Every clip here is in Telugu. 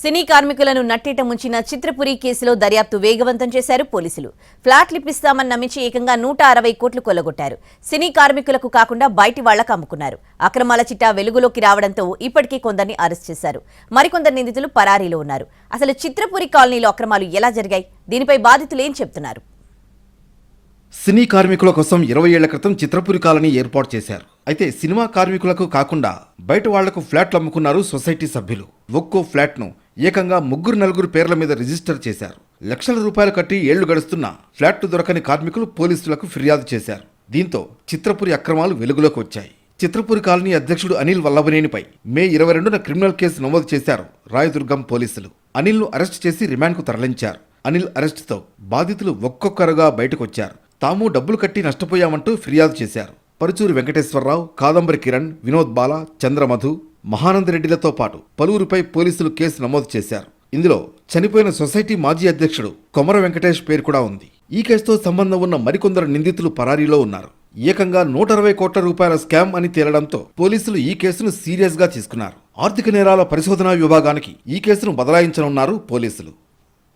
సినీ కార్మికులను నట్టేట ముంచిన చిత్రపురి కేసులో దర్యాప్తు వేగవంతం చేశారు పోలీసులు. ఫ్లాట్లు ఇప్పిస్తామని నమ్మించి ఏకంగా 160 కోట్లు కొల్లగొట్టారు. సినీ కార్మికులకు కాకుండా బయటి వాళ్లకు అమ్ముకున్నారు. అక్రమాల చిట్టా వెలుగులోకి రావడంతో ఇప్పటికే కొందరిని అరెస్ట్ చేశారు. మరికొందరు నిందితులు పరారీలో ఉన్నారు. అసలు చిత్రపురి కాలనీలో అక్రమాలు ఎలా జరిగాయి? దీనిపై బాధితులు ఏం చెప్తున్నారు? సినీ కార్మికుల కోసం 20 ఏళ్ల క్రితం చిత్రపురి కాలనీ ఏర్పాటు చేశారు. అయితే సినిమా కార్మికులకు కాకుండా బయట వాళ్లకు ఫ్లాట్లు అమ్ముకున్నారు సొసైటీ సభ్యులు. ఒక్కో ఫ్లాట్ను ఏకంగా 3-4 పేర్ల మీద రిజిస్టర్ చేశారు. లక్షల రూపాయలు కట్టి ఏళ్లు గడుస్తున్నా ఫ్లాట్లు దొరకని కార్మికులు పోలీసులకు ఫిర్యాదు చేశారు. దీంతో చిత్రపురి అక్రమాలు వెలుగులోకి వచ్చాయి. చిత్రపురి కాలనీ అధ్యక్షుడు అనిల్ వల్లభనేనిపై మే 22న క్రిమినల్ కేసు నమోదు చేశారు రాయదుర్గం పోలీసులు. అనిల్ను అరెస్ట్ చేసి రిమాండ్కు తరలించారు. అనిల్ అరెస్టుతో బాధితులు ఒక్కొక్కరుగా బయటకొచ్చారు. తాము డబ్బులు కట్టి నష్టపోయామంటూ ఫిర్యాదు చేశారు. పరుచూరి వెంకటేశ్వరరావు, కాదంబరి కిరణ్, వినోద్ బాల, చంద్రమధు, మహానందరెడ్డిలతో పాటు పలువురిపై పోలీసులు కేసు నమోదు చేశారు. ఇందులో చనిపోయిన సొసైటీ మాజీ అధ్యక్షుడు కొమర వెంకటేష్ పేరు కూడా ఉంది. ఈ కేసుతో సంబంధం ఉన్న మరికొందరు నిందితులు పరారీలో ఉన్నారు. ఏకంగా 160 కోట్ల రూపాయల స్కామ్ అని తేలడంతో పోలీసులు ఈ కేసును సీరియస్ గా తీసుకున్నారు. ఆర్థిక నేరాల పరిశోధనా విభాగానికి ఈ కేసును బదలాయించనున్నారు పోలీసులు.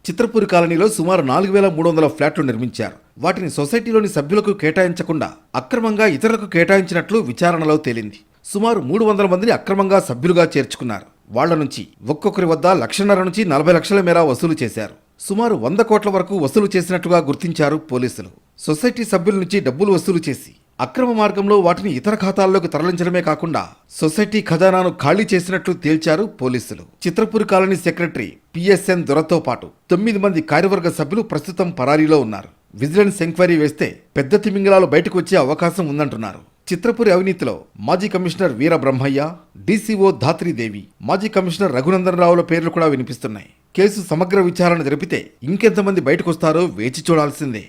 చిత్రపురి కాలనీలో సుమారు 4300 ఫ్లాట్లు నిర్మించారు. వాటిని సొసైటీలోని సభ్యులకు కేటాయించకుండా అక్రమంగా ఇతరులకు కేటాయించినట్లు విచారణలో తేలింది. సుమారు 300 మందిని అక్రమంగా సభ్యులుగా చేర్చుకున్నారు. వాళ్ల నుంచి ఒక్కొక్కరి వద్ద 1,50,000 నుంచి 40 లక్షల మేర వసూలు చేశారు. సుమారు 100 కోట్ల వరకు వసూలు చేసినట్లుగా గుర్తించారు పోలీసులు. సొసైటీ సభ్యుల నుంచి డబ్బులు వసూలు చేసి అక్రమ మార్గంలో వాటిని ఇతర ఖాతాల్లోకి తరలించడమే కాకుండా సొసైటీ ఖజానాను ఖాళీ చేసినట్లు తేల్చారు పోలీసులు. చిత్రపురి కాలనీ సెక్రటరీ పిఎస్ఎన్ దొరతో పాటు 9 మంది కార్యవర్గ సభ్యులు ప్రస్తుతం పరారీలో ఉన్నారు. విజిలెన్స్ ఎంక్వైరీ వేస్తే పెద్ద తిమింగలాలు బయటకు వచ్చే అవకాశం ఉందంటున్నారు. చిత్రపురి అవినీతిలో మాజీ కమిషనర్ వీర బ్రహ్మయ్య, డీసీఓ ధాత్రీదేవి, మాజీ కమిషనర్ రఘునందన్ రావుల పేర్లు కూడా వినిపిస్తున్నాయి. కేసు సమగ్ర విచారణ జరిపితే ఇంకెంతమంది బయటకొస్తారో వేచి చూడాల్సిందే.